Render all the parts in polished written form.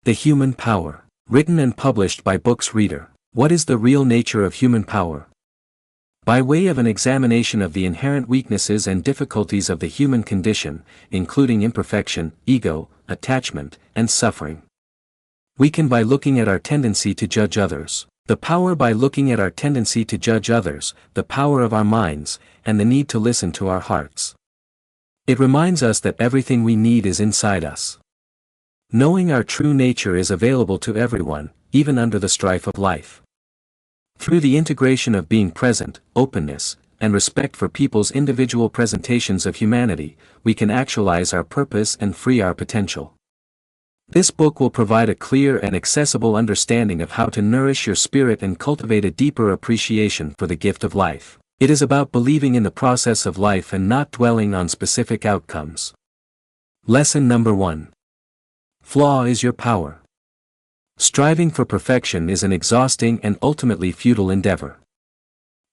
The Human Power. Written and published by Books Reader. What is the real nature of human power? By way of an examination of the inherent weaknesses and difficulties of the human condition, including imperfection, ego, attachment, and suffering. We can by looking at our tendency to judge others. The power by looking at our tendency to judge others, the power of our minds, and the need to listen to our hearts. It reminds us that everything we need is inside us. Knowing our true nature is available to everyone, even under the strife of life. Through the integration of being present, openness, and respect for people's individual presentations of humanity, we can actualize our purpose and free our potential. This book will provide a clear and accessible understanding of how to nourish your spirit and cultivate a deeper appreciation for the gift of life. It is about believing in the process of life and not dwelling on specific outcomes. Lesson number 1. Flaw is your power. Striving for perfection is an exhausting and ultimately futile endeavor.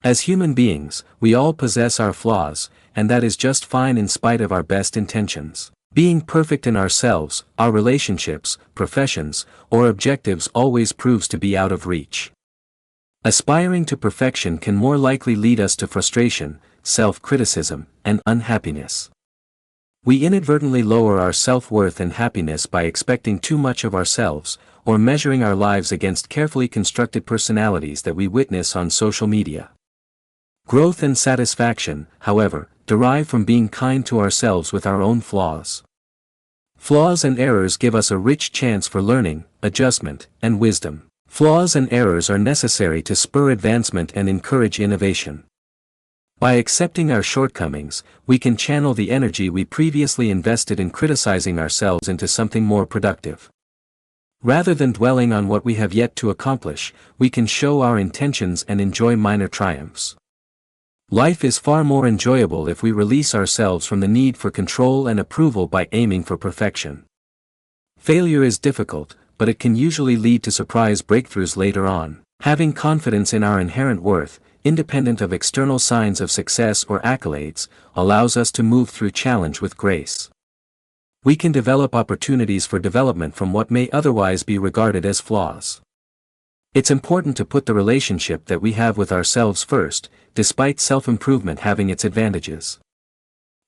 As human beings, we all possess our flaws, and that is just fine in spite of our best intentions. Being perfect in ourselves, our relationships, professions, or objectives always proves to be out of reach. Aspiring to perfection can more likely lead us to frustration, self-criticism, and unhappiness. We inadvertently lower our self-worth and happiness by expecting too much of ourselves, or measuring our lives against carefully constructed personalities that we witness on social media. Growth and satisfaction, however, derive from being kind to ourselves with our own flaws. Flaws and errors give us a rich chance for learning, adjustment, and wisdom. Flaws and errors are necessary to spur advancement and encourage innovation. By accepting our shortcomings, we can channel the energy we previously invested in criticizing ourselves into something more productive. Rather than dwelling on what we have yet to accomplish, we can show our intentions and enjoy minor triumphs. Life is far more enjoyable if we release ourselves from the need for control and approval by aiming for perfection. Failure is difficult, but it can usually lead to surprise breakthroughs later on. Having confidence in our inherent worth, independent of external signs of success or accolades, allows us to move through challenge with grace. We can develop opportunities for development from what may otherwise be regarded as flaws. It's important to put the relationship that we have with ourselves first, despite self-improvement having its advantages.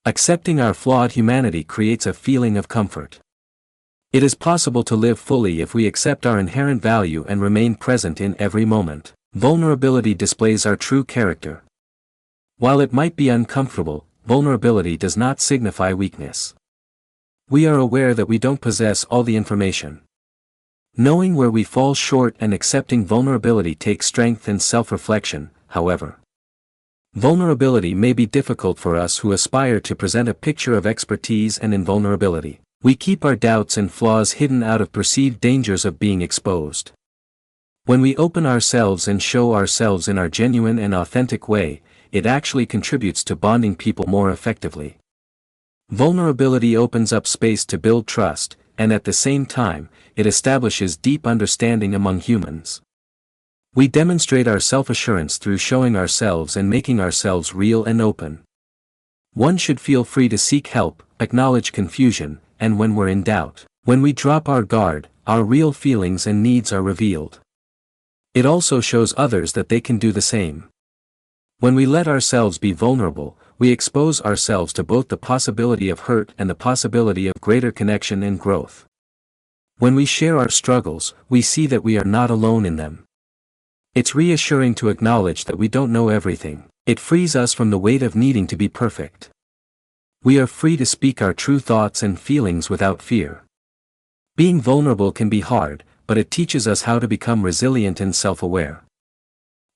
Accepting our flawed humanity creates a feeling of comfort. It is possible to live fully if we accept our inherent value and remain present in every moment. Vulnerability displays our true character. While it might be uncomfortable, vulnerability does not signify weakness. We are aware that we don't possess all the information. Knowing where we fall short and accepting vulnerability takes strength and self-reflection, however. Vulnerability may be difficult for us who aspire to present a picture of expertise and invulnerability. We keep our doubts and flaws hidden out of perceived dangers of being exposed. When we open ourselves and show ourselves in our genuine and authentic way, it actually contributes to bonding people more effectively. Vulnerability opens up space to build trust, and at the same time, it establishes deep understanding among humans. We demonstrate our self-assurance through showing ourselves and making ourselves real and open. One should feel free to seek help, acknowledge confusion, and when we're in doubt. When we drop our guard, our real feelings and needs are revealed. It also shows others that they can do the same. When we let ourselves be vulnerable, we expose ourselves to both the possibility of hurt and the possibility of greater connection and growth. When we share our struggles, we see that we are not alone in them. It's reassuring to acknowledge that we don't know everything. It frees us from the weight of needing to be perfect. We are free to speak our true thoughts and feelings without fear. Being vulnerable can be hard, but it teaches us how to become resilient and self-aware.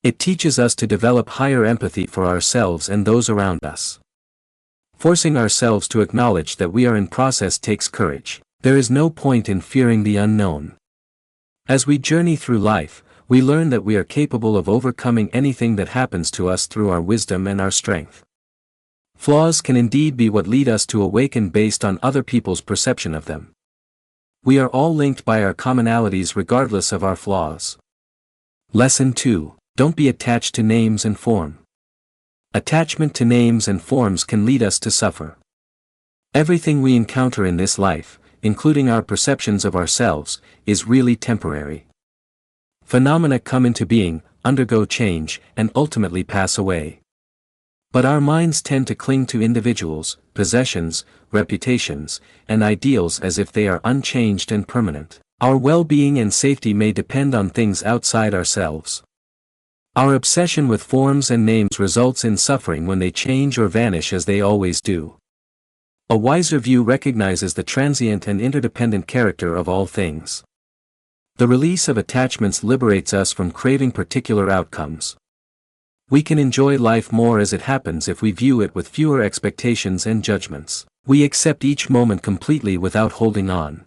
It teaches us to develop higher empathy for ourselves and those around us. Forcing ourselves to acknowledge that we are in process takes courage. There is no point in fearing the unknown. As we journey through life, we learn that we are capable of overcoming anything that happens to us through our wisdom and our strength. Flaws can indeed be what lead us to awaken based on other people's perception of them. We are all linked by our commonalities regardless of our flaws. Lesson 2. Don't be attached to names and form. Attachment to names and forms can lead us to suffer. Everything we encounter in this life, including our perceptions of ourselves, is really temporary. Phenomena come into being, undergo change, and ultimately pass away. But our minds tend to cling to individuals, possessions, reputations, and ideals as if they are unchanged and permanent. Our well-being and safety may depend on things outside ourselves. Our obsession with forms and names results in suffering when they change or vanish as they always do. A wiser view recognizes the transient and interdependent character of all things. The release of attachments liberates us from craving particular outcomes. We can enjoy life more as it happens if we view it with fewer expectations and judgments. We accept each moment completely without holding on.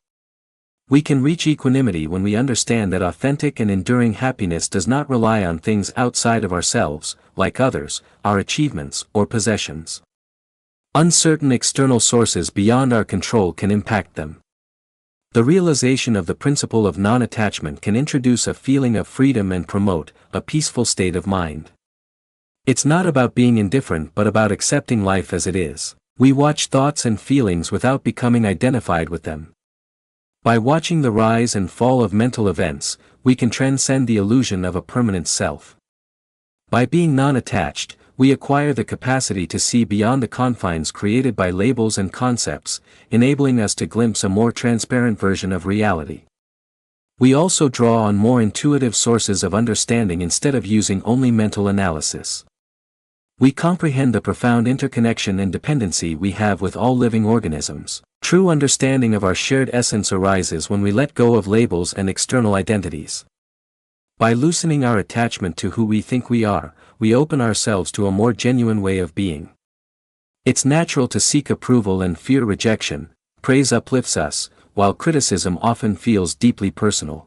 We can reach equanimity when we understand that authentic and enduring happiness does not rely on things outside of ourselves, like others, our achievements, or possessions. Uncertain external sources beyond our control can impact them. The realization of the principle of non-attachment can introduce a feeling of freedom and promote a peaceful state of mind. It's not about being indifferent but about accepting life as it is. We watch thoughts and feelings without becoming identified with them. By watching the rise and fall of mental events, we can transcend the illusion of a permanent self. By being non-attached, we acquire the capacity to see beyond the confines created by labels and concepts, enabling us to glimpse a more transparent version of reality. We also draw on more intuitive sources of understanding instead of using only mental analysis. We comprehend the profound interconnection and dependency we have with all living organisms. True understanding of our shared essence arises when we let go of labels and external identities. By loosening our attachment to who we think we are, we open ourselves to a more genuine way of being. It's natural to seek approval and fear rejection. Praise uplifts us, while criticism often feels deeply personal.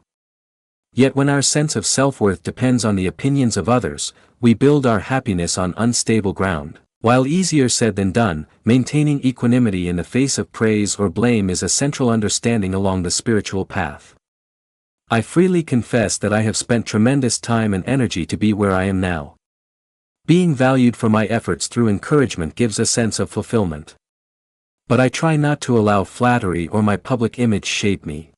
Yet when our sense of self-worth depends on the opinions of others, we build our happiness on unstable ground. While easier said than done, maintaining equanimity in the face of praise or blame is a central understanding along the spiritual path. I freely confess that I have spent tremendous time and energy to be where I am now. Being valued for my efforts through encouragement gives a sense of fulfillment. But I try not to allow flattery or my public image shape me.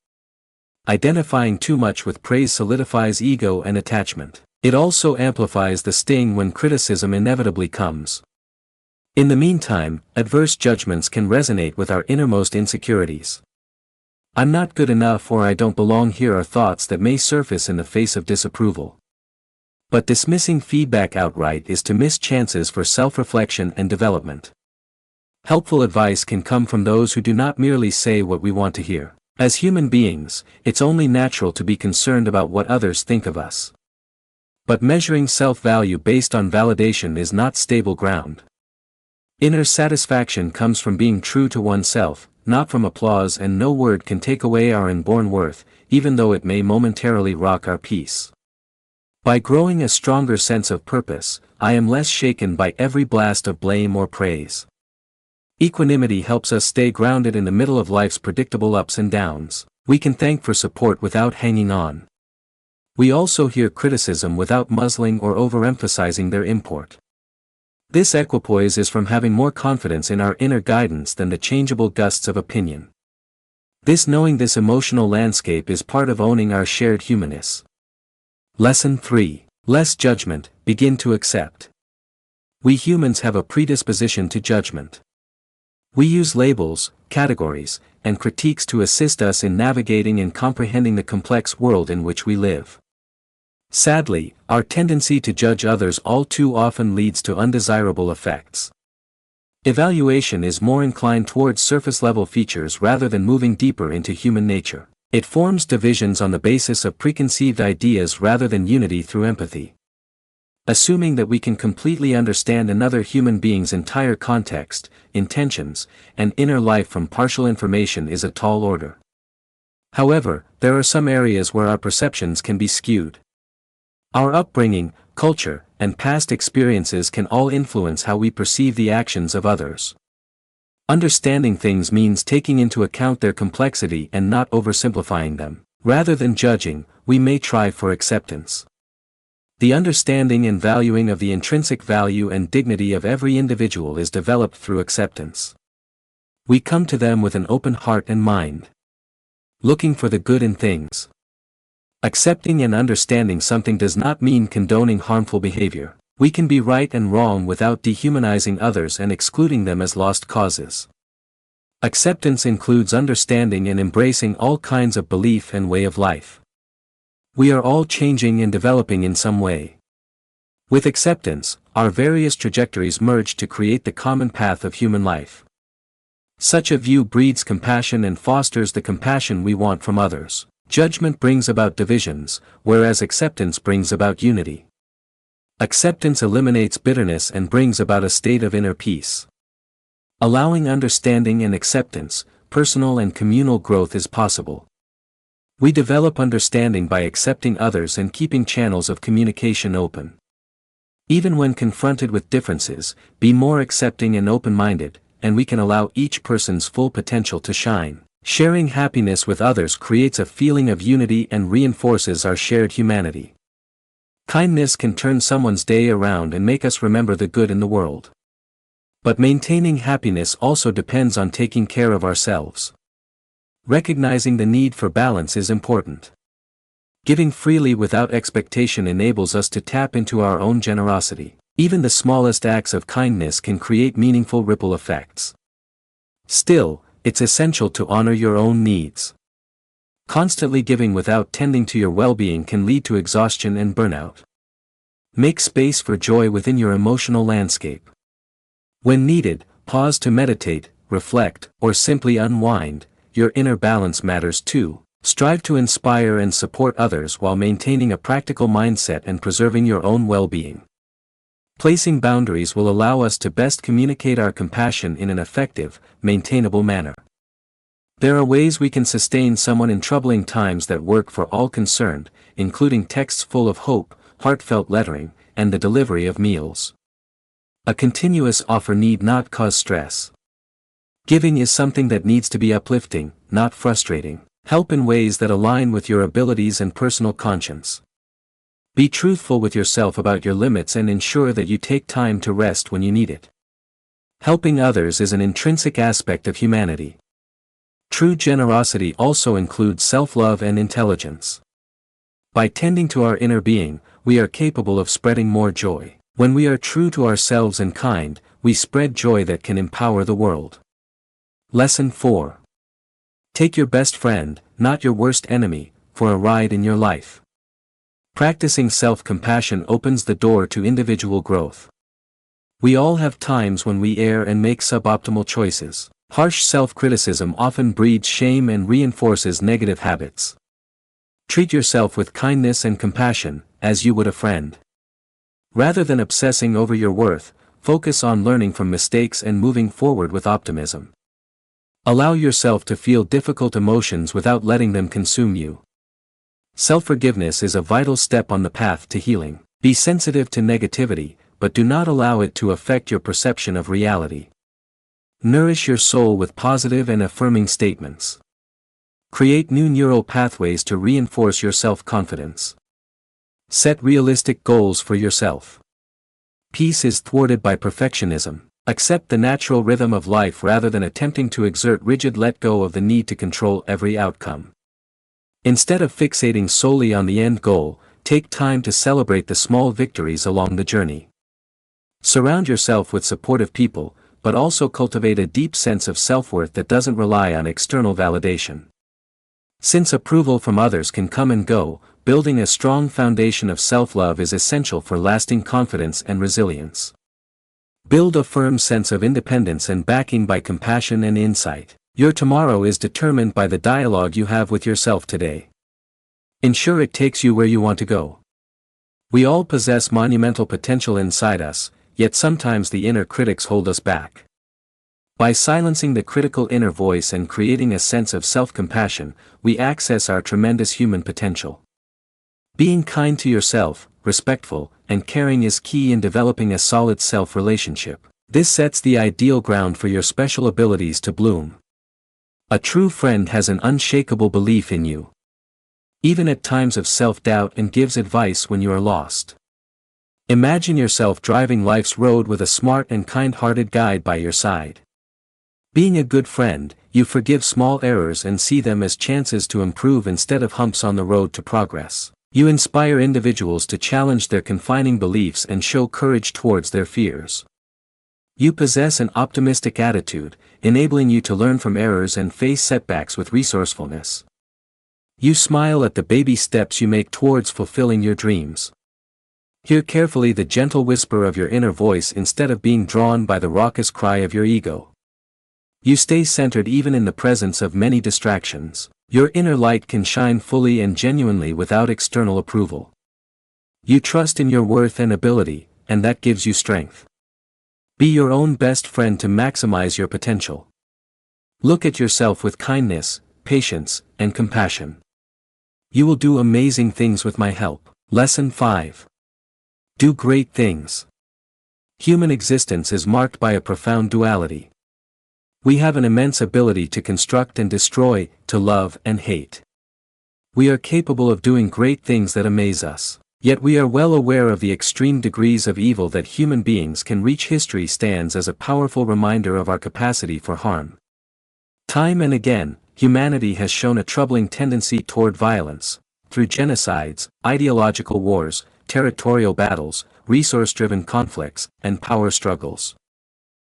Identifying too much with praise solidifies ego and attachment. It also amplifies the sting when criticism inevitably comes. In the meantime, adverse judgments can resonate with our innermost insecurities. I'm not good enough or I don't belong here are thoughts that may surface in the face of disapproval. But dismissing feedback outright is to miss chances for self-reflection and development. Helpful advice can come from those who do not merely say what we want to hear. As human beings, it's only natural to be concerned about what others think of us. But measuring self-value based on validation is not stable ground. Inner satisfaction comes from being true to oneself, not from applause, and no word can take away our inborn worth, even though it may momentarily rock our peace. By growing a stronger sense of purpose, I am less shaken by every blast of blame or praise. Equanimity helps us stay grounded in the middle of life's predictable ups and downs. We can thank for support without hanging on. We also hear criticism without muzzling or overemphasizing their import. This equipoise is from having more confidence in our inner guidance than the changeable gusts of opinion. Knowing this emotional landscape is part of owning our shared humanness. Lesson 3. Less judgment, begin to accept. We humans have a predisposition to judgment. We use labels, categories, and critiques to assist us in navigating and comprehending the complex world in which we live. Sadly, our tendency to judge others all too often leads to undesirable effects. Evaluation is more inclined towards surface-level features rather than moving deeper into human nature. It forms divisions on the basis of preconceived ideas rather than unity through empathy. Assuming that we can completely understand another human being's entire context, intentions, and inner life from partial information is a tall order. However, there are some areas where our perceptions can be skewed. Our upbringing, culture, and past experiences can all influence how we perceive the actions of others. Understanding things means taking into account their complexity and not oversimplifying them. Rather than judging, we may try for acceptance. The understanding and valuing of the intrinsic value and dignity of every individual is developed through acceptance. We come to them with an open heart and mind. Looking for the good in things. Accepting and understanding something does not mean condoning harmful behavior. We can be right and wrong without dehumanizing others and excluding them as lost causes. Acceptance includes understanding and embracing all kinds of belief and way of life. We are all changing and developing in some way. With acceptance, our various trajectories merge to create the common path of human life. Such a view breeds compassion and fosters the compassion we want from others. Judgment brings about divisions, whereas acceptance brings about unity. Acceptance eliminates bitterness and brings about a state of inner peace. Allowing understanding and acceptance, personal and communal growth is possible. We develop understanding by accepting others and keeping channels of communication open. Even when confronted with differences, be more accepting and open-minded, and we can allow each person's full potential to shine. Sharing happiness with others creates a feeling of unity and reinforces our shared humanity. Kindness can turn someone's day around and make us remember the good in the world. But maintaining happiness also depends on taking care of ourselves. Recognizing the need for balance is important. Giving freely without expectation enables us to tap into our own generosity. Even the smallest acts of kindness can create meaningful ripple effects. Still, it's essential to honor your own needs. Constantly giving without tending to your well-being can lead to exhaustion and burnout. Make space for joy within your emotional landscape. When needed, pause to meditate, reflect, or simply unwind. Your inner balance matters too. Strive to inspire and support others while maintaining a practical mindset and preserving your own well-being. Placing boundaries will allow us to best communicate our compassion in an effective, maintainable manner. There are ways we can sustain someone in troubling times that work for all concerned, including texts full of hope, heartfelt lettering, and the delivery of meals. A continuous offer need not cause stress. Giving is something that needs to be uplifting, not frustrating. Help in ways that align with your abilities and personal conscience. Be truthful with yourself about your limits and ensure that you take time to rest when you need it. Helping others is an intrinsic aspect of humanity. True generosity also includes self-love and intelligence. By tending to our inner being, we are capable of spreading more joy. When we are true to ourselves and kind, we spread joy that can empower the world. Lesson 4. Take your best friend, not your worst enemy, for a ride in your life. Practicing self-compassion opens the door to individual growth. We all have times when we err and make suboptimal choices. Harsh self-criticism often breeds shame and reinforces negative habits. Treat yourself with kindness and compassion, as you would a friend. Rather than obsessing over your worth, focus on learning from mistakes and moving forward with optimism. Allow yourself to feel difficult emotions without letting them consume you. Self-forgiveness is a vital step on the path to healing. Be sensitive to negativity, but do not allow it to affect your perception of reality. Nourish your soul with positive and affirming statements. Create new neural pathways to reinforce your self-confidence. Set realistic goals for yourself. Peace is thwarted by perfectionism. Accept the natural rhythm of life rather than attempting to exert rigid let go of the need to control every outcome. Instead of fixating solely on the end goal, take time to celebrate the small victories along the journey. Surround yourself with supportive people, but also cultivate a deep sense of self-worth that doesn't rely on external validation. Since approval from others can come and go, building a strong foundation of self-love is essential for lasting confidence and resilience. Build a firm sense of independence and backing by compassion and insight. Your tomorrow is determined by the dialogue you have with yourself today. Ensure it takes you where you want to go. We all possess monumental potential inside us, yet sometimes the inner critics hold us back. By silencing the critical inner voice and creating a sense of self-compassion, we access our tremendous human potential. Being kind to yourself, respectful, and caring is key in developing a solid self-relationship. This sets the ideal ground for your special abilities to bloom. A true friend has an unshakable belief in you, even at times of self-doubt, and gives advice when you are lost. Imagine yourself driving life's road with a smart and kind-hearted guide by your side. Being a good friend, you forgive small errors and see them as chances to improve instead of humps on the road to progress. You inspire individuals to challenge their confining beliefs and show courage towards their fears. You possess an optimistic attitude, enabling you to learn from errors and face setbacks with resourcefulness. You smile at the baby steps you make towards fulfilling your dreams. Hear carefully the gentle whisper of your inner voice instead of being drawn by the raucous cry of your ego. You stay centered even in the presence of many distractions. Your inner light can shine fully and genuinely without external approval. You trust in your worth and ability, and that gives you strength. Be your own best friend to maximize your potential. Look at yourself with kindness, patience, and compassion. You will do amazing things with my help. Lesson 5. Do great things. Human existence is marked by a profound duality. We have an immense ability to construct and destroy, to love and hate. We are capable of doing great things that amaze us. Yet we are well aware of the extreme degrees of evil that human beings can reach. History stands as a powerful reminder of our capacity for harm. Time and again, humanity has shown a troubling tendency toward violence, through genocides, ideological wars, territorial battles, resource-driven conflicts, and power struggles.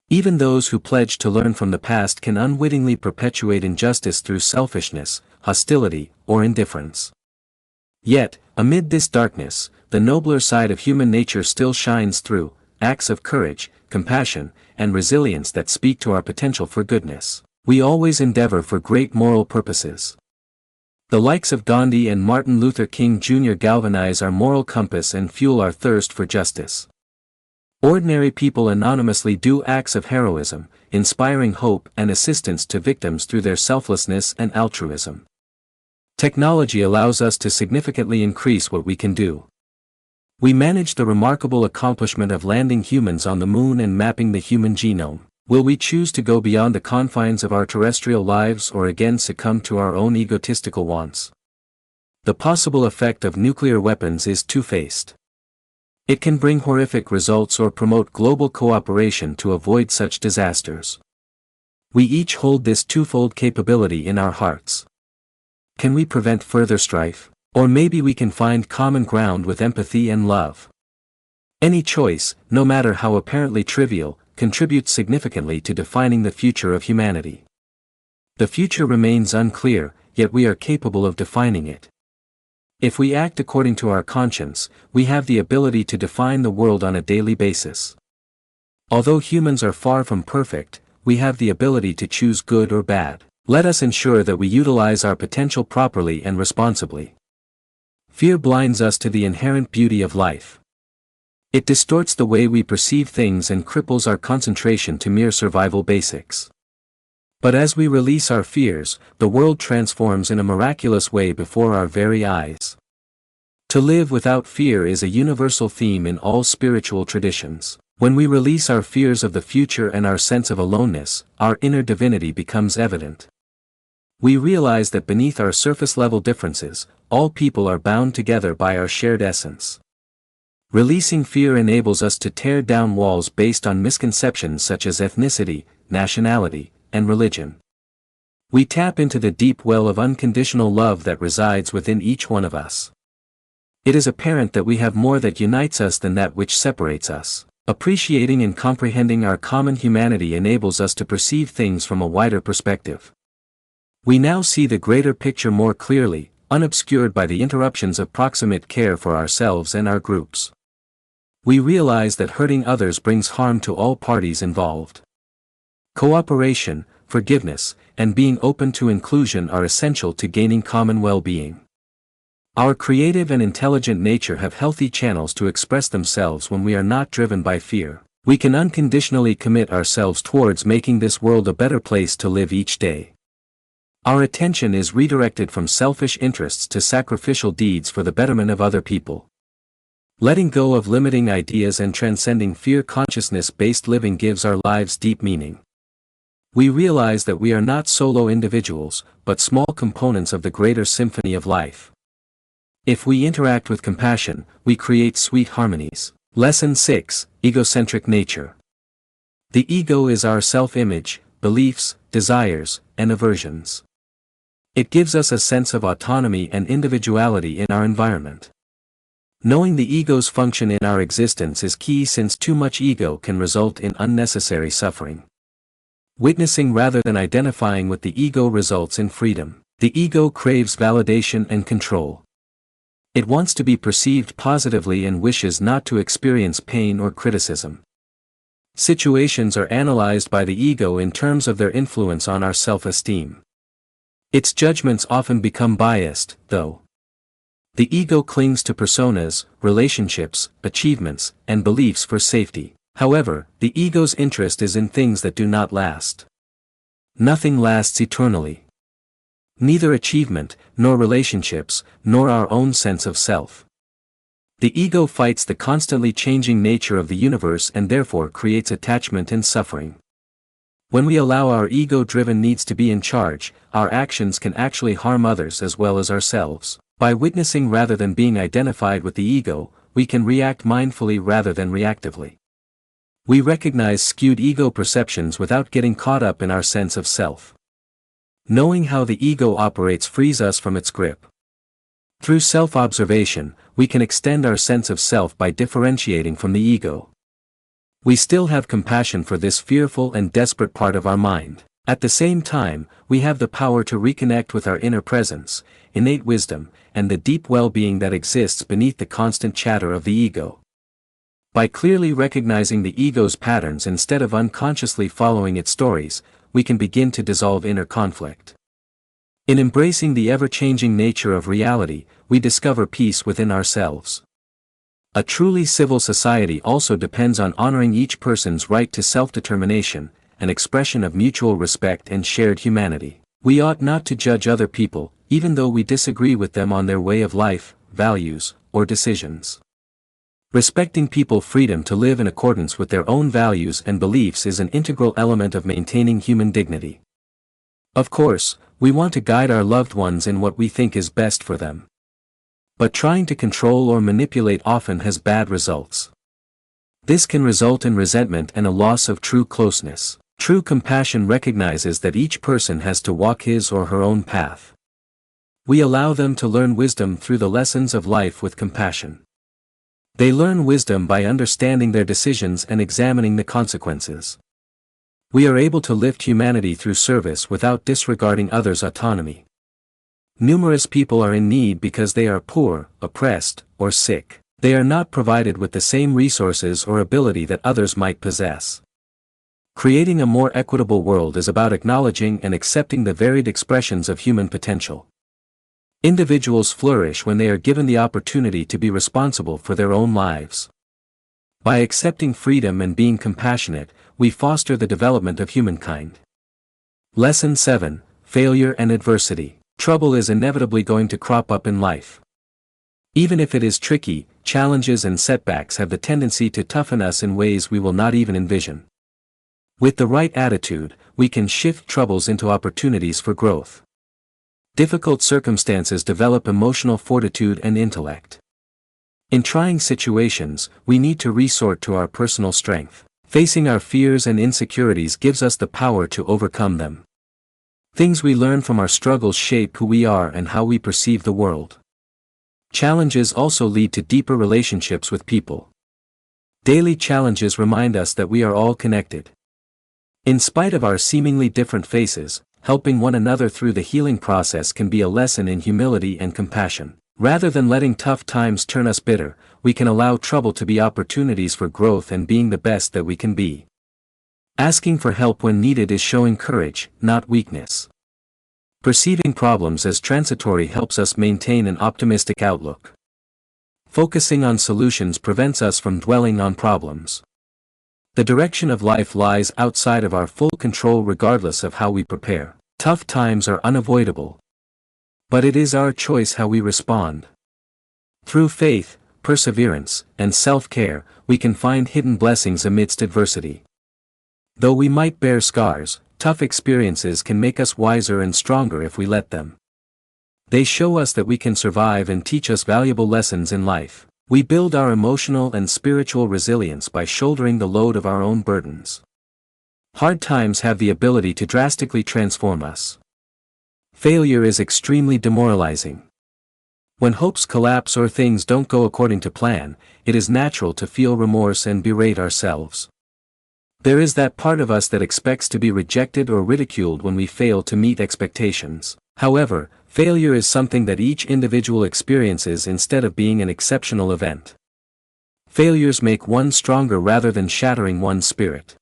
Even those who pledge to learn from the past can unwittingly perpetuate injustice through selfishness, hostility, or indifference. Yet, amid this darkness, the nobler side of human nature still shines through acts of courage, compassion, and resilience that speak to our potential for goodness. We always endeavor for great moral purposes. The likes of Gandhi and Martin Luther King Jr. galvanize our moral compass and fuel our thirst for justice. Ordinary people anonymously do acts of heroism, inspiring hope and assistance to victims through their selflessness and altruism. Technology allows us to significantly increase what we can do. We managed the remarkable accomplishment of landing humans on the moon and mapping the human genome. Will we choose to go beyond the confines of our terrestrial lives or again succumb to our own egotistical wants? The possible effect of nuclear weapons is two-faced. It can bring horrific results or promote global cooperation to avoid such disasters. We each hold this twofold capability in our hearts. Can we prevent further strife? Or maybe we can find common ground with empathy and love. Any choice, no matter how apparently trivial, contributes significantly to defining the future of humanity. The future remains unclear, yet we are capable of defining it. If we act according to our conscience, we have the ability to define the world on a daily basis. Although humans are far from perfect, we have the ability to choose good or bad. Let us ensure that we utilize our potential properly and responsibly. Fear blinds us to the inherent beauty of life. It distorts the way we perceive things and cripples our concentration to mere survival basics. But as we release our fears, the world transforms in a miraculous way before our very eyes. To live without fear is a universal theme in all spiritual traditions. When we release our fears of the future and our sense of aloneness, our inner divinity becomes evident. We realize that beneath our surface-level differences, all people are bound together by our shared essence. Releasing fear enables us to tear down walls based on misconceptions such as ethnicity, nationality, and religion. We tap into the deep well of unconditional love that resides within each one of us. It is apparent that we have more that unites us than that which separates us. Appreciating and comprehending our common humanity enables us to perceive things from a wider perspective. We now see the greater picture more clearly, unobscured by the interruptions of proximate care for ourselves and our groups. We realize that hurting others brings harm to all parties involved. Cooperation, forgiveness, and being open to inclusion are essential to gaining common well-being. Our creative and intelligent nature have healthy channels to express themselves when we are not driven by fear. We can unconditionally commit ourselves towards making this world a better place to live each day. Our attention is redirected from selfish interests to sacrificial deeds for the betterment of other people. Letting go of limiting ideas and transcending fear, consciousness-based living gives our lives deep meaning. We realize that we are not solo individuals, but small components of the greater symphony of life. If we interact with compassion, we create sweet harmonies. Lesson 6: Egocentric Nature. The ego is our self-image, beliefs, desires, and aversions. It gives us a sense of autonomy and individuality in our environment. Knowing the ego's function in our existence is key, since too much ego can result in unnecessary suffering. Witnessing rather than identifying with the ego results in freedom. The ego craves validation and control. It wants to be perceived positively and wishes not to experience pain or criticism. Situations are analyzed by the ego in terms of their influence on our self-esteem. Its judgments often become biased, though. The ego clings to personas, relationships, achievements, and beliefs for safety. However, the ego's interest is in things that do not last. Nothing lasts eternally. Neither achievement, nor relationships, nor our own sense of self. The ego fights the constantly changing nature of the universe and therefore creates attachment and suffering. When we allow our ego-driven needs to be in charge, our actions can actually harm others as well as ourselves. By witnessing rather than being identified with the ego, we can react mindfully rather than reactively. We recognize skewed ego perceptions without getting caught up in our sense of self. Knowing how the ego operates frees us from its grip. Through self-observation, we can extend our sense of self by differentiating from the ego. We still have compassion for this fearful and desperate part of our mind. At the same time, we have the power to reconnect with our inner presence, innate wisdom, and the deep well-being that exists beneath the constant chatter of the ego. By clearly recognizing the ego's patterns instead of unconsciously following its stories, we can begin to dissolve inner conflict. In embracing the ever-changing nature of reality, we discover peace within ourselves. A truly civil society also depends on honoring each person's right to self-determination, an expression of mutual respect and shared humanity. We ought not to judge other people, even though we disagree with them on their way of life, values, or decisions. Respecting people's freedom to live in accordance with their own values and beliefs is an integral element of maintaining human dignity. Of course, we want to guide our loved ones in what we think is best for them. But trying to control or manipulate often has bad results. This can result in resentment and a loss of true closeness. True compassion recognizes that each person has to walk his or her own path. We allow them to learn wisdom through the lessons of life with compassion. They learn wisdom by understanding their decisions and examining the consequences. We are able to lift humanity through service without disregarding others' autonomy. Numerous people are in need because they are poor, oppressed, or sick. They are not provided with the same resources or ability that others might possess. Creating a more equitable world is about acknowledging and accepting the varied expressions of human potential. Individuals flourish when they are given the opportunity to be responsible for their own lives. By accepting freedom and being compassionate, we foster the development of humankind. Lesson 7: Failure and Adversity. Trouble is inevitably going to crop up in life. Even if it is tricky, challenges and setbacks have the tendency to toughen us in ways we will not even envision. With the right attitude, we can shift troubles into opportunities for growth. Difficult circumstances develop emotional fortitude and intellect. In trying situations, we need to resort to our personal strength. Facing our fears and insecurities gives us the power to overcome them. Things we learn from our struggles shape who we are and how we perceive the world. Challenges also lead to deeper relationships with people. Daily challenges remind us that we are all connected. In spite of our seemingly different faces, helping one another through the healing process can be a lesson in humility and compassion. Rather than letting tough times turn us bitter, we can allow trouble to be opportunities for growth and being the best that we can be. Asking for help when needed is showing courage, not weakness. Perceiving problems as transitory helps us maintain an optimistic outlook. Focusing on solutions prevents us from dwelling on problems. The direction of life lies outside of our full control regardless of how we prepare. Tough times are unavoidable. But it is our choice how we respond. Through faith, perseverance, and self-care, we can find hidden blessings amidst adversity. Though we might bear scars, tough experiences can make us wiser and stronger if we let them. They show us that we can survive and teach us valuable lessons in life. We build our emotional and spiritual resilience by shouldering the load of our own burdens. Hard times have the ability to drastically transform us. Failure is extremely demoralizing. When hopes collapse or things don't go according to plan, it is natural to feel remorse and berate ourselves. There is that part of us that expects to be rejected or ridiculed when we fail to meet expectations. However, failure is something that each individual experiences instead of being an exceptional event. Failures make one stronger rather than shattering one's spirit.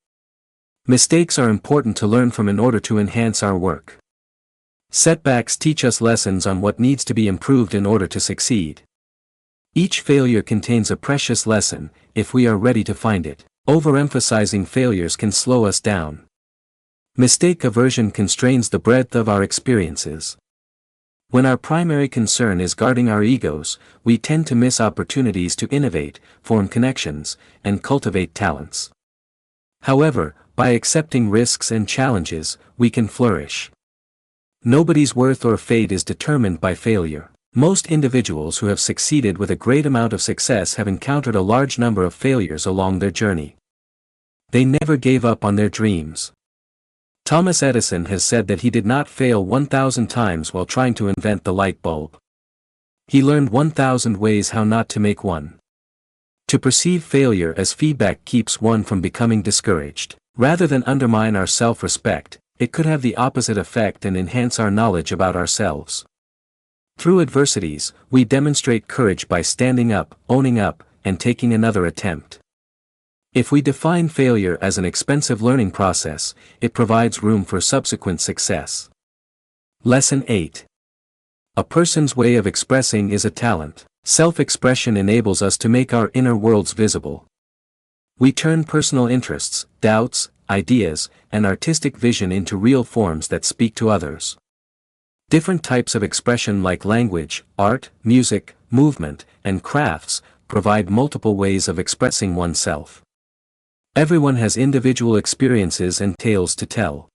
Mistakes are important to learn from in order to enhance our work. Setbacks teach us lessons on what needs to be improved in order to succeed. Each failure contains a precious lesson, if we are ready to find it. Overemphasizing failures can slow us down. Mistake aversion constrains the breadth of our experiences. When our primary concern is guarding our egos, we tend to miss opportunities to innovate, form connections, and cultivate talents. However, by accepting risks and challenges, we can flourish. Nobody's worth or fate is determined by failure. Most individuals who have succeeded with a great amount of success have encountered a large number of failures along their journey. They never gave up on their dreams. Thomas Edison has said that he did not fail 1,000 times while trying to invent the light bulb. He learned 1,000 ways how not to make one. To perceive failure as feedback keeps one from becoming discouraged. Rather than undermine our self-respect, it could have the opposite effect and enhance our knowledge about ourselves. Through adversities, we demonstrate courage by standing up, owning up, and taking another attempt. If we define failure as an expensive learning process, it provides room for subsequent success. Lesson 8. A person's way of expressing is a talent. Self-expression enables us to make our inner worlds visible. We turn personal interests, doubts, ideas, and artistic vision into real forms that speak to others. Different types of expression like language, art, music, movement, and crafts provide multiple ways of expressing oneself. Everyone has individual experiences and tales to tell.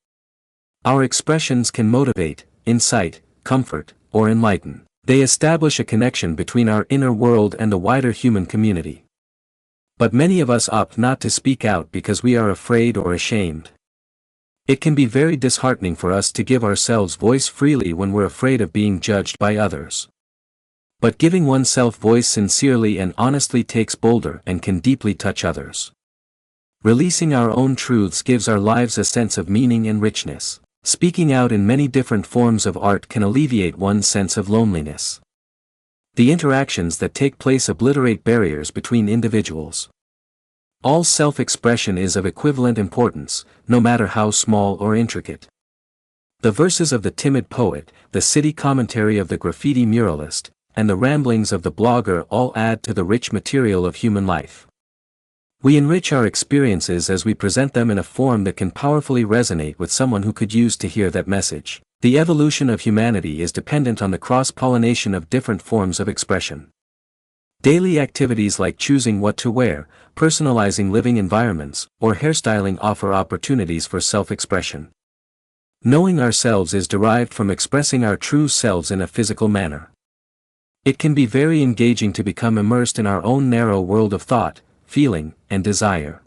Our expressions can motivate, incite, comfort, or enlighten. They establish a connection between our inner world and the wider human community. But many of us opt not to speak out because we are afraid or ashamed. It can be very disheartening for us to give ourselves voice freely when we're afraid of being judged by others. But giving oneself voice sincerely and honestly takes bolder and can deeply touch others. Releasing our own truths gives our lives a sense of meaning and richness. Speaking out in many different forms of art can alleviate one's sense of loneliness. The interactions that take place obliterate barriers between individuals. All self-expression is of equivalent importance, no matter how small or intricate. The verses of the timid poet, the city commentary of the graffiti muralist, and the ramblings of the blogger all add to the rich material of human life. We enrich our experiences as we present them in a form that can powerfully resonate with someone who could use to hear that message. The evolution of humanity is dependent on the cross-pollination of different forms of expression. Daily activities like choosing what to wear, personalizing living environments, or hairstyling offer opportunities for self-expression. Knowing ourselves is derived from expressing our true selves in a physical manner. It can be very engaging to become immersed in our own narrow world of thought, feeling, and desire.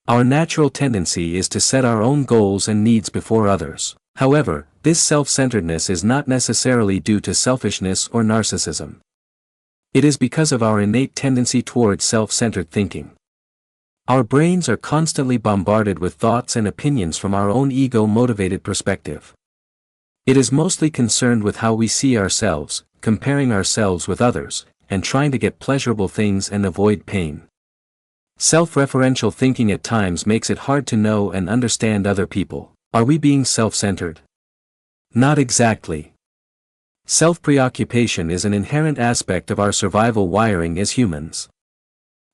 Our natural tendency is to set our own goals and needs before others. However, this self-centeredness is not necessarily due to selfishness or narcissism. It is because of our innate tendency towards self-centered thinking. Our brains are constantly bombarded with thoughts and opinions from our own ego-motivated perspective. It is mostly concerned with how we see ourselves, comparing ourselves with others, and trying to get pleasurable things and avoid pain. Self-referential thinking at times makes it hard to know and understand other people. Are we being self-centered? Not exactly. Self-preoccupation is an inherent aspect of our survival wiring as humans.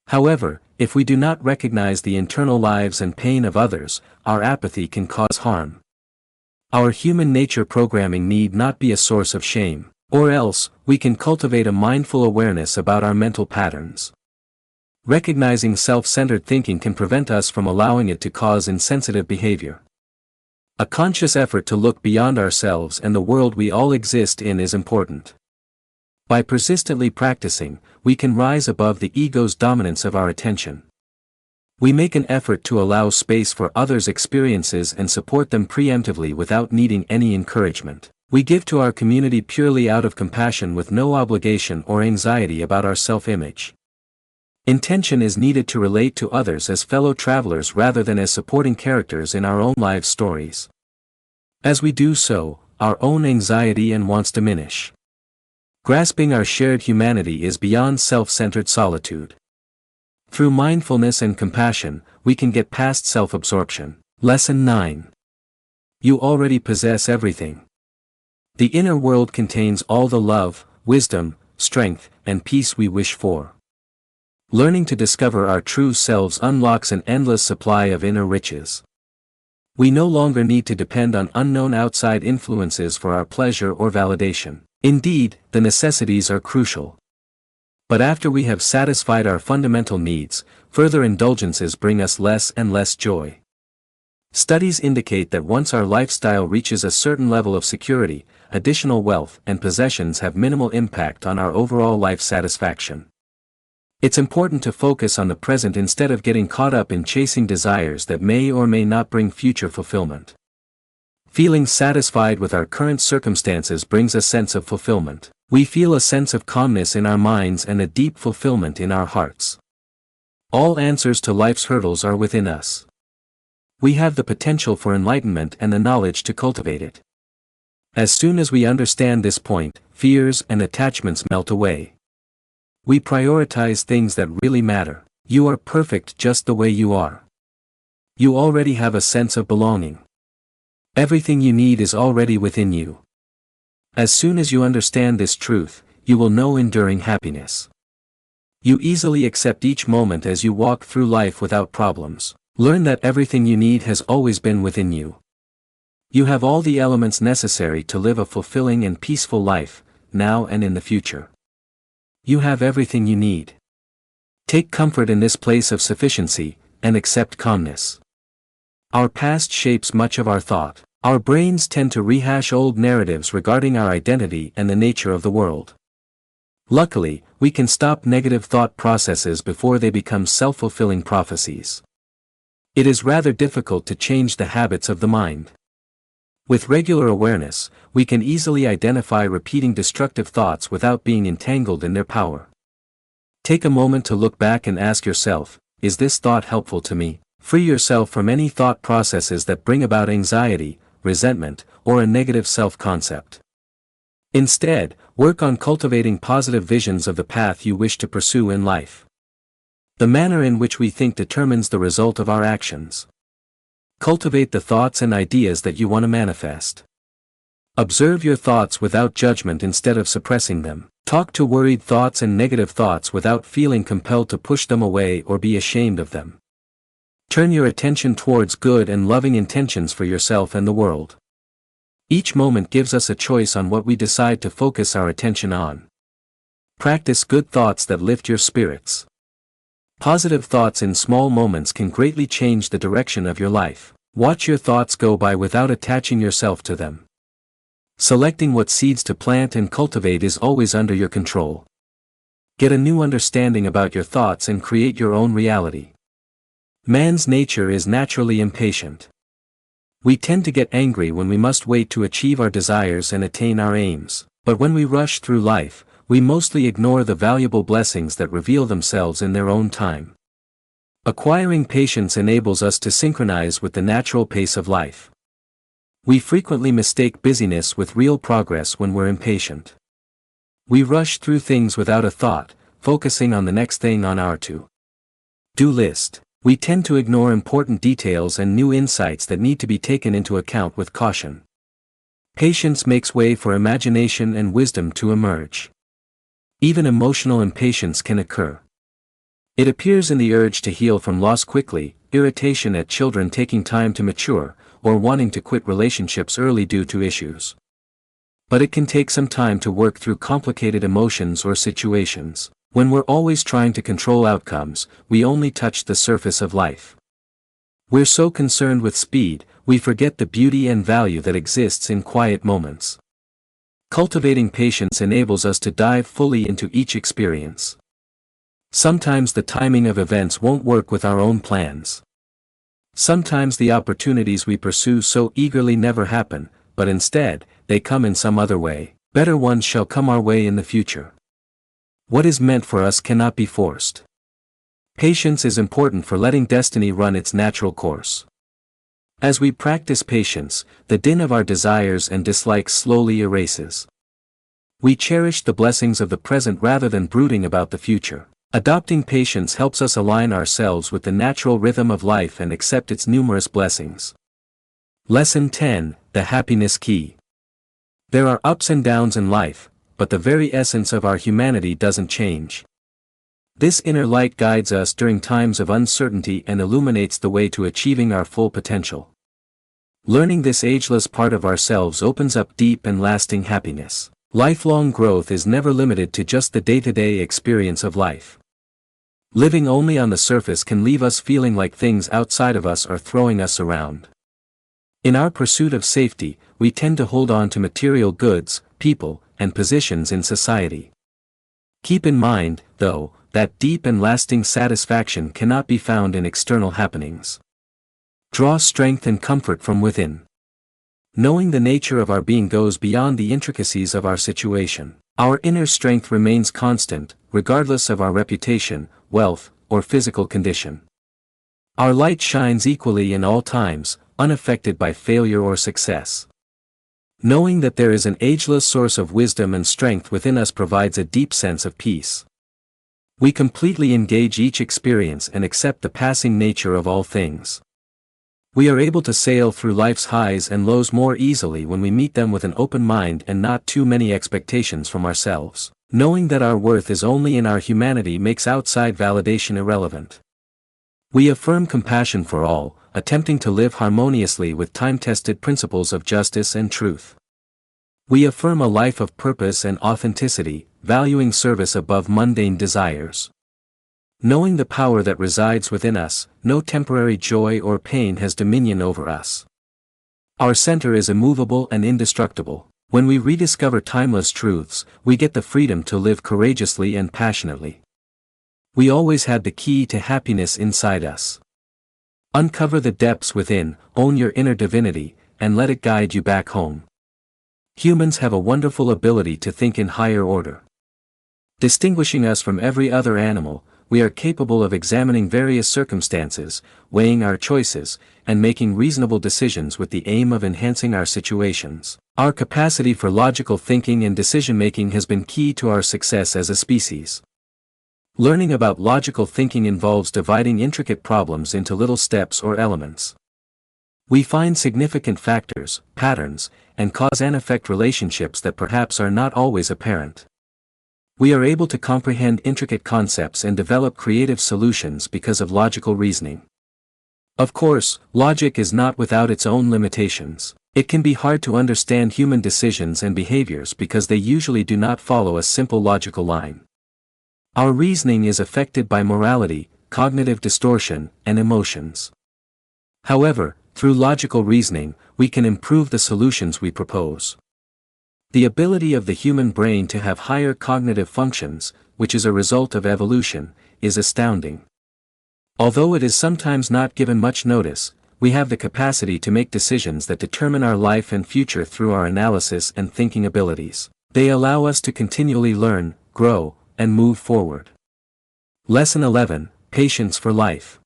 However, if we do not recognize the internal lives and pain of others, our apathy can cause harm. Our human nature programming need not be a source of shame, or else, we can cultivate a mindful awareness about our mental patterns. Recognizing self-centered thinking can prevent us from allowing it to cause insensitive behavior. A conscious effort to look beyond ourselves and the world we all exist in is important. By persistently practicing, we can rise above the ego's dominance of our attention. We make an effort to allow space for others' experiences and support them preemptively without needing any encouragement. We give to our community purely out of compassion with no obligation or anxiety about our self-image. Intention is needed to relate to others as fellow travelers rather than as supporting characters in our own life stories. As we do so, our own anxiety and wants diminish. Grasping our shared humanity is beyond self-centered solitude. Through mindfulness and compassion, we can get past self-absorption. Lesson 9. You already possess everything. The inner world contains all the love, wisdom, strength, and peace we wish for. Learning to discover our true selves unlocks an endless supply of inner riches. We no longer need to depend on unknown outside influences for our pleasure or validation. Indeed, the necessities are crucial. But after we have satisfied our fundamental needs, further indulgences bring us less and less joy. Studies indicate that once our lifestyle reaches a certain level of security, additional wealth and possessions have minimal impact on our overall life satisfaction. It's important to focus on the present instead of getting caught up in chasing desires that may or may not bring future fulfillment. Feeling satisfied with our current circumstances brings a sense of fulfillment. We feel a sense of calmness in our minds and a deep fulfillment in our hearts. All answers to life's hurdles are within us. We have the potential for enlightenment and the knowledge to cultivate it. As soon as we understand this point, fears and attachments melt away. We prioritize things that really matter. You are perfect just the way you are. You already have a sense of belonging. Everything you need is already within you. As soon as you understand this truth, you will know enduring happiness. You easily accept each moment as you walk through life without problems. Learn that everything you need has always been within you. You have all the elements necessary to live a fulfilling and peaceful life, now and in the future. You have everything you need. Take comfort in this place of sufficiency, and accept calmness. Our past shapes much of our thought. Our brains tend to rehash old narratives regarding our identity and the nature of the world. Luckily, we can stop negative thought processes before they become self-fulfilling prophecies. It is rather difficult to change the habits of the mind. With regular awareness, we can easily identify repeating destructive thoughts without being entangled in their power. Take a moment to look back and ask yourself, is this thought helpful to me? Free yourself from any thought processes that bring about anxiety, resentment, or a negative self-concept. Instead, work on cultivating positive visions of the path you wish to pursue in life. The manner in which we think determines the result of our actions. Cultivate the thoughts and ideas that you want to manifest. Observe your thoughts without judgment instead of suppressing them. Talk to worried thoughts and negative thoughts without feeling compelled to push them away or be ashamed of them. Turn your attention towards good and loving intentions for yourself and the world. Each moment gives us a choice on what we decide to focus our attention on. Practice good thoughts that lift your spirits. Positive thoughts in small moments can greatly change the direction of your life. Watch your thoughts go by without attaching yourself to them. Selecting what seeds to plant and cultivate is always under your control. Get a new understanding about your thoughts and create your own reality. Man's nature is naturally impatient. We tend to get angry when we must wait to achieve our desires and attain our aims, but when we rush through life, we mostly ignore the valuable blessings that reveal themselves in their own time. Acquiring patience enables us to synchronize with the natural pace of life. We frequently mistake busyness with real progress when we're impatient. We rush through things without a thought, focusing on the next thing on our to-do list. We tend to ignore important details and new insights that need to be taken into account with caution. Patience makes way for imagination and wisdom to emerge. Even emotional impatience can occur. It appears in the urge to heal from loss quickly, irritation at children taking time to mature, or wanting to quit relationships early due to issues. But it can take some time to work through complicated emotions or situations. When we're always trying to control outcomes, we only touch the surface of life. We're so concerned with speed, we forget the beauty and value that exists in quiet moments. Cultivating patience enables us to dive fully into each experience. Sometimes the timing of events won't work with our own plans. Sometimes the opportunities we pursue so eagerly never happen, but instead, they come in some other way. Better ones shall come our way in the future. What is meant for us cannot be forced. Patience is important for letting destiny run its natural course. As we practice patience, the din of our desires and dislikes slowly erases. We cherish the blessings of the present rather than brooding about the future. Adopting patience helps us align ourselves with the natural rhythm of life and accept its numerous blessings. Lesson 10: The Happiness Key. There are ups and downs in life, but the very essence of our humanity doesn't change. This inner light guides us during times of uncertainty and illuminates the way to achieving our full potential. Learning this ageless part of ourselves opens up deep and lasting happiness. Lifelong growth is never limited to just the day-to-day experience of life. Living only on the surface can leave us feeling like things outside of us are throwing us around. In our pursuit of safety, we tend to hold on to material goods, people, and positions in society. Keep in mind, though, that deep and lasting satisfaction cannot be found in external happenings. Draw strength and comfort from within. Knowing the nature of our being goes beyond the intricacies of our situation. Our inner strength remains constant, regardless of our reputation, wealth, or physical condition. Our light shines equally in all times, unaffected by failure or success. Knowing that there is an ageless source of wisdom and strength within us provides a deep sense of peace. We completely engage each experience and accept the passing nature of all things. We are able to sail through life's highs and lows more easily when we meet them with an open mind and not too many expectations from ourselves. Knowing that our worth is only in our humanity makes outside validation irrelevant. We affirm compassion for all, attempting to live harmoniously with time-tested principles of justice and truth. We affirm a life of purpose and authenticity, valuing service above mundane desires. Knowing the power that resides within us, no temporary joy or pain has dominion over us. Our center is immovable and indestructible. When we rediscover timeless truths, we get the freedom to live courageously and passionately. We always had the key to happiness inside us. Uncover the depths within, own your inner divinity, and let it guide you back home. Humans have a wonderful ability to think in higher order. Distinguishing us from every other animal, we are capable of examining various circumstances, weighing our choices, and making reasonable decisions with the aim of enhancing our situations. Our capacity for logical thinking and decision-making has been key to our success as a species. Learning about logical thinking involves dividing intricate problems into little steps or elements. We find significant factors, patterns, and cause and effect relationships that perhaps are not always apparent. We are able to comprehend intricate concepts and develop creative solutions because of logical reasoning. Of course, logic is not without its own limitations. It can be hard to understand human decisions and behaviors because they usually do not follow a simple logical line. Our reasoning is affected by morality, cognitive distortion, and emotions. However, through logical reasoning, we can improve the solutions we propose. The ability of the human brain to have higher cognitive functions, which is a result of evolution, is astounding. Although it is sometimes not given much notice, we have the capacity to make decisions that determine our life and future through our analysis and thinking abilities. They allow us to continually learn, grow, and move forward. Lesson 11: Patience for Life.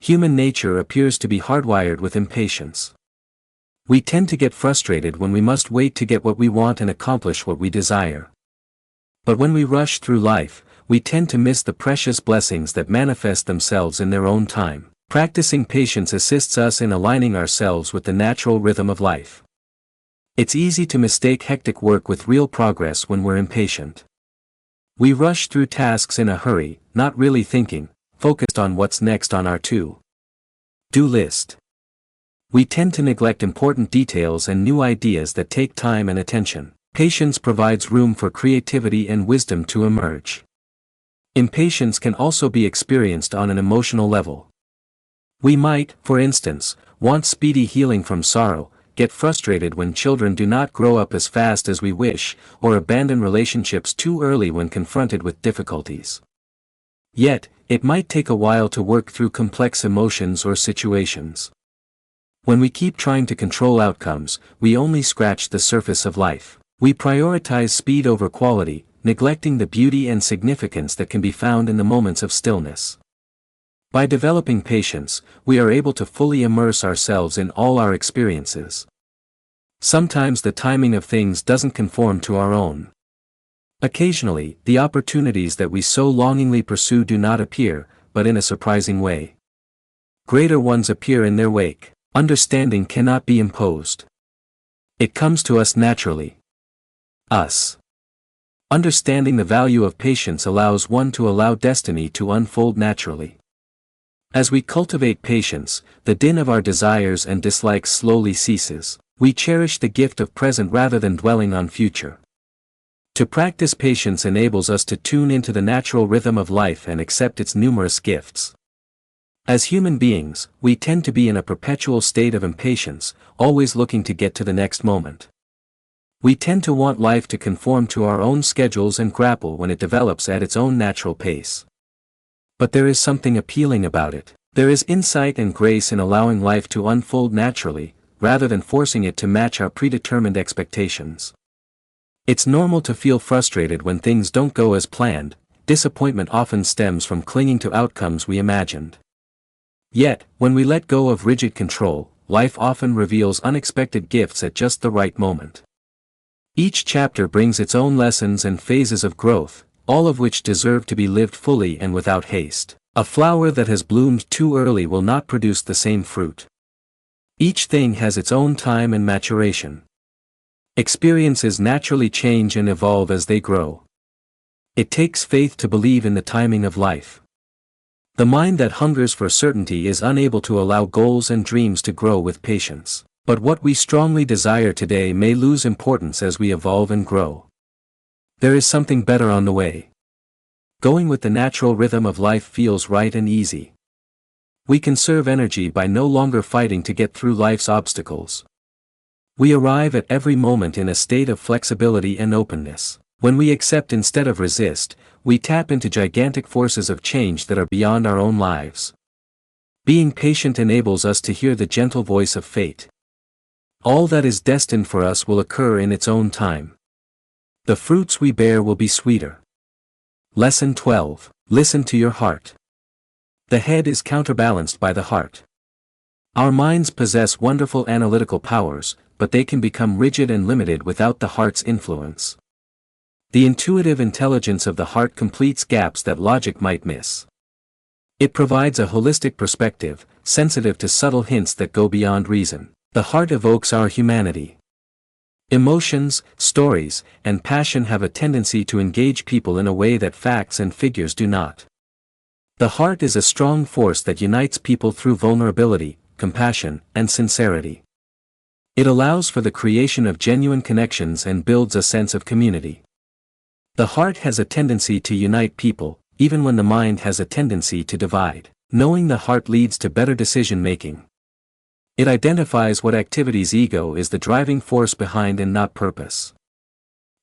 Human nature appears to be hardwired with impatience. We tend to get frustrated when we must wait to get what we want and accomplish what we desire. But when we rush through life, we tend to miss the precious blessings that manifest themselves in their own time. Practicing patience assists us in aligning ourselves with the natural rhythm of life. It's easy to mistake hectic work with real progress when we're impatient. We rush through tasks in a hurry, not really thinking, focused on what's next on our to-do list. We tend to neglect important details and new ideas that take time and attention. Patience provides room for creativity and wisdom to emerge. Impatience can also be experienced on an emotional level. We might, for instance, want speedy healing from sorrow, get frustrated when children do not grow up as fast as we wish, or abandon relationships too early when confronted with difficulties. Yet, it might take a while to work through complex emotions or situations. When we keep trying to control outcomes, we only scratch the surface of life. We prioritize speed over quality, neglecting the beauty and significance that can be found in the moments of stillness. By developing patience, we are able to fully immerse ourselves in all our experiences. Sometimes the timing of things doesn't conform to our own. Occasionally, the opportunities that we so longingly pursue do not appear, but in a surprising way. Greater ones appear in their wake. Understanding cannot be imposed. It comes to us naturally. Understanding the value of patience allows one to allow destiny to unfold naturally. As we cultivate patience, the din of our desires and dislikes slowly ceases. We cherish the gift of present rather than dwelling on future. To practice patience enables us to tune into the natural rhythm of life and accept its numerous gifts. As human beings, we tend to be in a perpetual state of impatience, always looking to get to the next moment. We tend to want life to conform to our own schedules and grapple when it develops at its own natural pace. But there is something appealing about it. There is insight and grace in allowing life to unfold naturally, rather than forcing it to match our predetermined expectations. It's normal to feel frustrated when things don't go as planned. Disappointment often stems from clinging to outcomes we imagined. Yet, when we let go of rigid control, life often reveals unexpected gifts at just the right moment. Each chapter brings its own lessons and phases of growth, all of which deserve to be lived fully and without haste. A flower that has bloomed too early will not produce the same fruit. Each thing has its own time and maturation. Experiences naturally change and evolve as they grow. It takes faith to believe in the timing of life. The mind that hungers for certainty is unable to allow goals and dreams to grow with patience. But what we strongly desire today may lose importance as we evolve and grow. There is something better on the way. Going with the natural rhythm of life feels right and easy. We conserve energy by no longer fighting to get through life's obstacles. We arrive at every moment in a state of flexibility and openness. When we accept instead of resist, we tap into gigantic forces of change that are beyond our own lives. Being patient enables us to hear the gentle voice of fate. All that is destined for us will occur in its own time. The fruits we bear will be sweeter. Lesson 12. Listen to your heart. The head is counterbalanced by the heart. Our minds possess wonderful analytical powers, but they can become rigid and limited without the heart's influence. The intuitive intelligence of the heart completes gaps that logic might miss. It provides a holistic perspective, sensitive to subtle hints that go beyond reason. The heart evokes our humanity. Emotions, stories, and passion have a tendency to engage people in a way that facts and figures do not. The heart is a strong force that unites people through vulnerability, compassion, and sincerity. It allows for the creation of genuine connections and builds a sense of community. The heart has a tendency to unite people, even when the mind has a tendency to divide. Knowing the heart leads to better decision-making. It identifies what activities ego is the driving force behind and not purpose.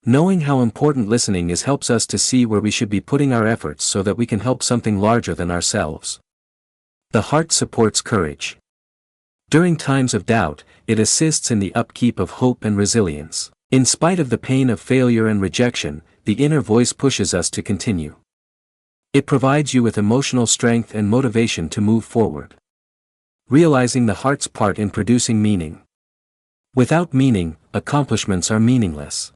Knowing how important listening is helps us to see where we should be putting our efforts so that we can help something larger than ourselves. The heart supports courage. During times of doubt, it assists in the upkeep of hope and resilience. In spite of the pain of failure and rejection, the inner voice pushes us to continue. It provides you with emotional strength and motivation to move forward. Realizing the heart's part in producing meaning. Without meaning, accomplishments are meaningless.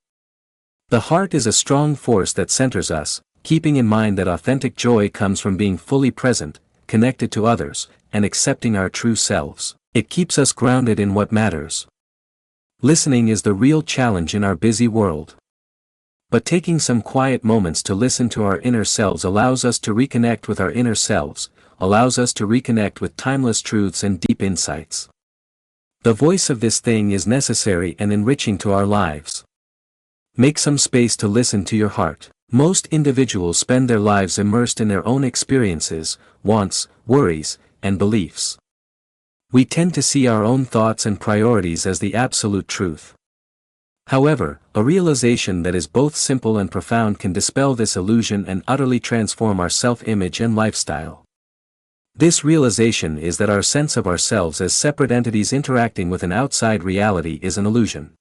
The heart is a strong force that centers us, keeping in mind that authentic joy comes from being fully present, connected to others, and accepting our true selves. It keeps us grounded in what matters. Listening is the real challenge in our busy world. But taking some quiet moments to listen to our inner selves allows us to reconnect with our inner selves, allows us to reconnect with timeless truths and deep insights. The voice of this thing is necessary and enriching to our lives. Make some space to listen to your heart. Most individuals spend their lives immersed in their own experiences, wants, worries, and beliefs. We tend to see our own thoughts and priorities as the absolute truth. However, a realization that is both simple and profound can dispel this illusion and utterly transform our self-image and lifestyle. This realization is that our sense of ourselves as separate entities interacting with an outside reality is an illusion.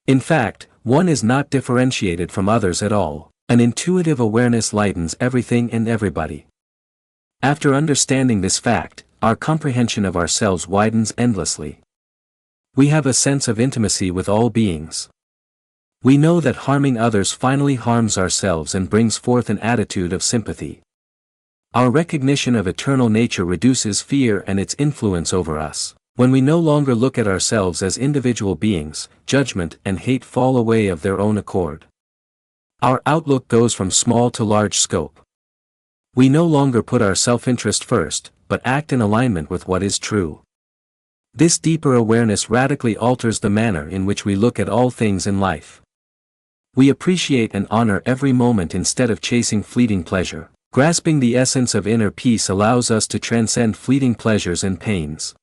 In fact, one is not differentiated from others at all. An intuitive awareness lightens everything and everybody. After understanding this fact, our comprehension of ourselves widens endlessly. We have a sense of intimacy with all beings. We know that harming others finally harms ourselves and brings forth an attitude of sympathy. Our recognition of eternal nature reduces fear and its influence over us. When we no longer look at ourselves as individual beings, judgment and hate fall away of their own accord. Our outlook goes from small to large scope. We no longer put our self-interest first, but act in alignment with what is true. This deeper awareness radically alters the manner in which we look at all things in life. We appreciate and honor every moment instead of chasing fleeting pleasure. Grasping the essence of inner peace allows us to transcend fleeting pleasures and pains.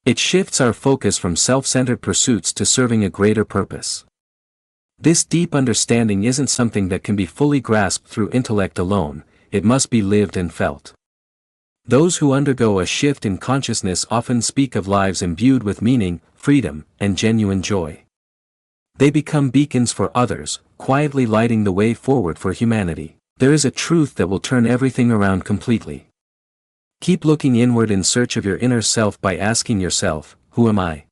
It shifts our focus from self-centered pursuits to serving a greater purpose. This deep understanding isn't something that can be fully grasped through intellect alone, it must be lived and felt. Those who undergo a shift in consciousness often speak of lives imbued with meaning, freedom, and genuine joy. They become beacons for others, quietly lighting the way forward for humanity. There is a truth that will turn everything around completely. Keep looking inward in search of your inner self by asking yourself, who am I?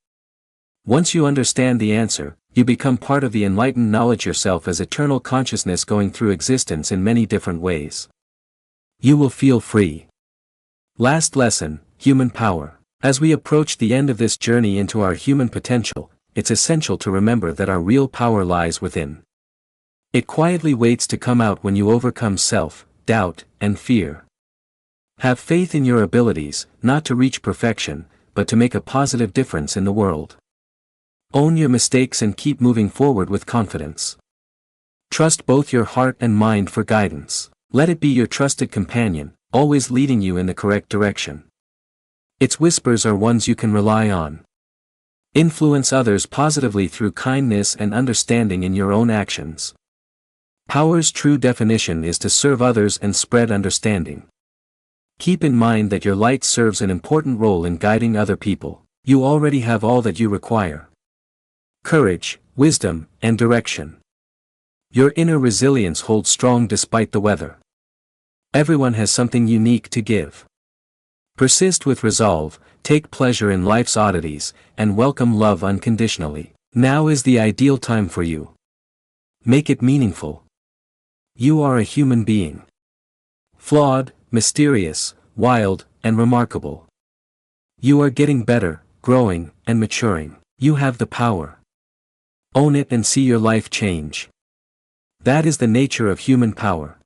Once you understand the answer, you become part of the enlightened knowledge yourself as eternal consciousness going through existence in many different ways. You will feel free. Last lesson, human power. As we approach the end of this journey into our human potential, it's essential to remember that our real power lies within. It quietly waits to come out when you overcome self-doubt and fear. Have faith in your abilities, not to reach perfection, but to make a positive difference in the world. Own your mistakes and keep moving forward with confidence. Trust both your heart and mind for guidance. Let it be your trusted companion, always leading you in the correct direction. Its whispers are ones you can rely on. Influence others positively through kindness and understanding in your own actions. Power's true definition is to serve others and spread understanding. Keep in mind that your light serves an important role in guiding other people. You already have all that you require: courage, wisdom, and direction. Your inner resilience holds strong despite the weather. Everyone has something unique to give. Persist with resolve, take pleasure in life's oddities, and welcome love unconditionally. Now is the ideal time for you. Make it meaningful. You are a human being. Flawed, mysterious, wild, and remarkable. You are getting better, growing, and maturing. You have the power. Own it and see your life change. That is the nature of human power.